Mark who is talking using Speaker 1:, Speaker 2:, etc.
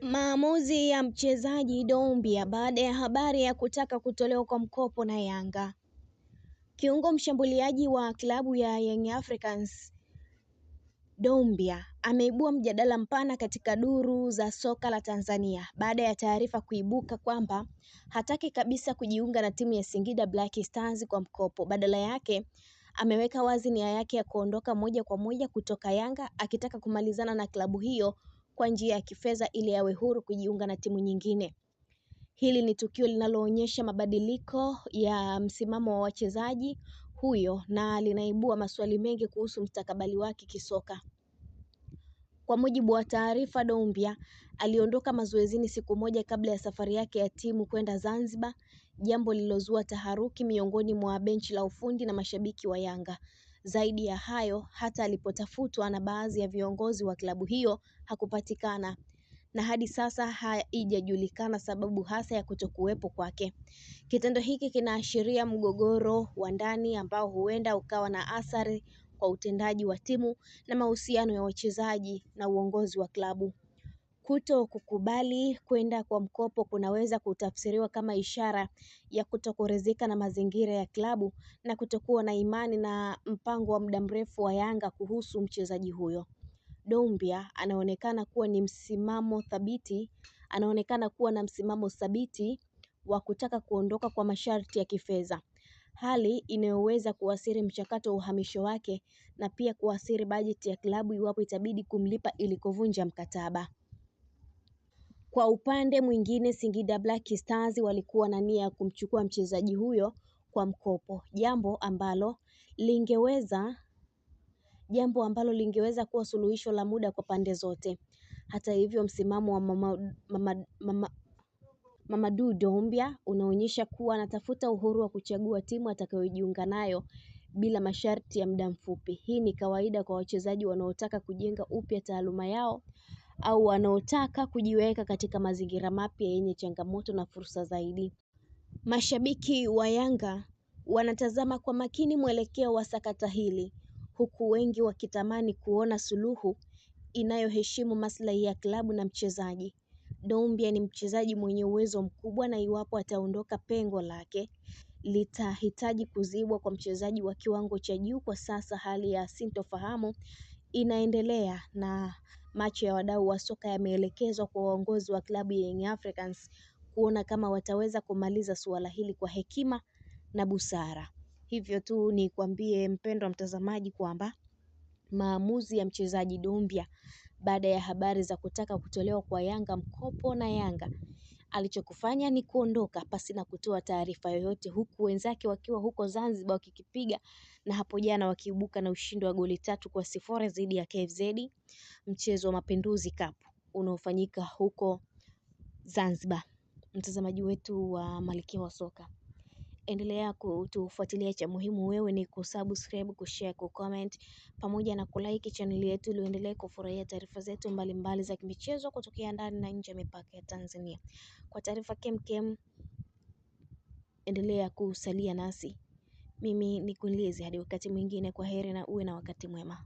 Speaker 1: Maamuzi ya mchezaji Doumbia baada ya habari ya kutaka kutolewa kwa mkopo na Yanga. Kiungo mshambuliaji wa klabu ya Young Africans Doumbia ameibua mjadala mpana katika duru za soka la Tanzania baada ya taarifa kuibuka kwamba hataki kabisa kujiunga na timu ya Singida Black Stars kwa mkopo. Badala yake ameweka wazi nia yake ya kuondoka moja kwa moja kutoka Yanga, akitaka kumalizana na klabu hiyo kwa njia ya kifedha ili awe huru kujiunga na timu nyingine. Hili ni tukio linaloonyesha mabadiliko ya msimamo wa wachezaji huyo na linaibua maswali mengi kuhusu mustakabali wake kisoka. Kwa mujibu wa taarifa, Doumbia aliondoka mazoezini siku moja kabla ya safari yake ya timu kwenda Zanzibar, jambo lilozua taharuki miongoni mwa benchi la ufundi na mashabiki wa Yanga. Zaidi ya hayo, hata alipotafutwa na baadhi ya viongozi wa klabu hiyo hakupatikana, na hadi sasa haijajulikana sababu hasa ya kutokuwepo kwake. Kitendo hiki kinaashiria mgogoro wa ndani ambao huenda ukawa na athari kwa utendaji wa timu na mahusiano ya wachezaji na uongozi wa klabu. Kuto kukubali kwenda kwa mkopo kunaweza kutafsiriwa kama ishara ya kutokuridhika na mazingira ya klabu na kutokuwa na imani na mpango wa muda mrefu wa Yanga kuhusu mchezaji huyo. Doumbia anaonekana kuwa na msimamo thabiti wa kutaka kuondoka kwa masharti ya kifedha, hali inayoweza kuathiri mchakato wa uhamisho wake na pia kuathiri bajeti ya klabu iwapo itabidi kumlipa ili kuvunja mkataba. Kwa upande mwingine, Singida Black Stars walikuwa na nia ya kumchukua mchezaji huyo kwa mkopo, jambo ambalo lingeweza kuwa suluhisho la muda kwa pande zote. Hata hivyo, msimamo wa Mamadou Doumbia unaonyesha kuwa anatafuta uhuru wa kuchagua timu atakayojiunga nayo bila masharti ya muda mfupi. Hii ni kawaida kwa wachezaji wanaotaka kujenga upya taaluma yao au wanaotaka kujiweka katika mazingira mapya yenye changamoto na fursa zaidi. Mashabiki wa Yanga wanatazama kwa makini mwelekeo wa sakata hili, huku wengi wakitamani kuona suluhu inayoheshimu maslahi ya klabu na mchezaji. Doumbia ni mchezaji mwenye uwezo mkubwa, na iwapo ataondoka, pengo lake litahitaji kuzibwa kwa mchezaji wa kiwango cha juu. Kwa sasa hali ya sintofahamu inaendelea na macho ya wadau wa soka yameelekezwa kwa uongozi wa klabu ya Young Africans kuona kama wataweza kumaliza suala hili kwa hekima na busara. Hivyo tu ni kwambie mpendwa mtazamaji kwamba maamuzi ya mchezaji Doumbia baada ya habari za kutaka kutolewa kwa Yanga mkopo na Yanga, alichokufanya ni kuondoka pasi na kutoa taarifa yoyote, huku wenzake wakiwa huko Zanzibar wakikipiga na hapo jana wakiibuka na ushindi wa goli 3-0 dhidi ya KFZ, mchezo wa Mapinduzi Cup unaofanyika huko Zanzibar. Mtazamaji wetu wa Malkia wa Soka, endelea kutufuatilia. Cha muhimu wewe ni kusubscribe, kushare, kucomment pamoja na kulike channel yetu ili uendelee kufurahia taarifa zetu mbalimbali za kimichezo kutokea ndani na nje ya mipaka ya Tanzania. Kwa taarifa kemkem, endelea kusalia nasi. Mimi ni Kunlizi hadi wakati mwingine. Kwa heri na uwe na wakati mwema.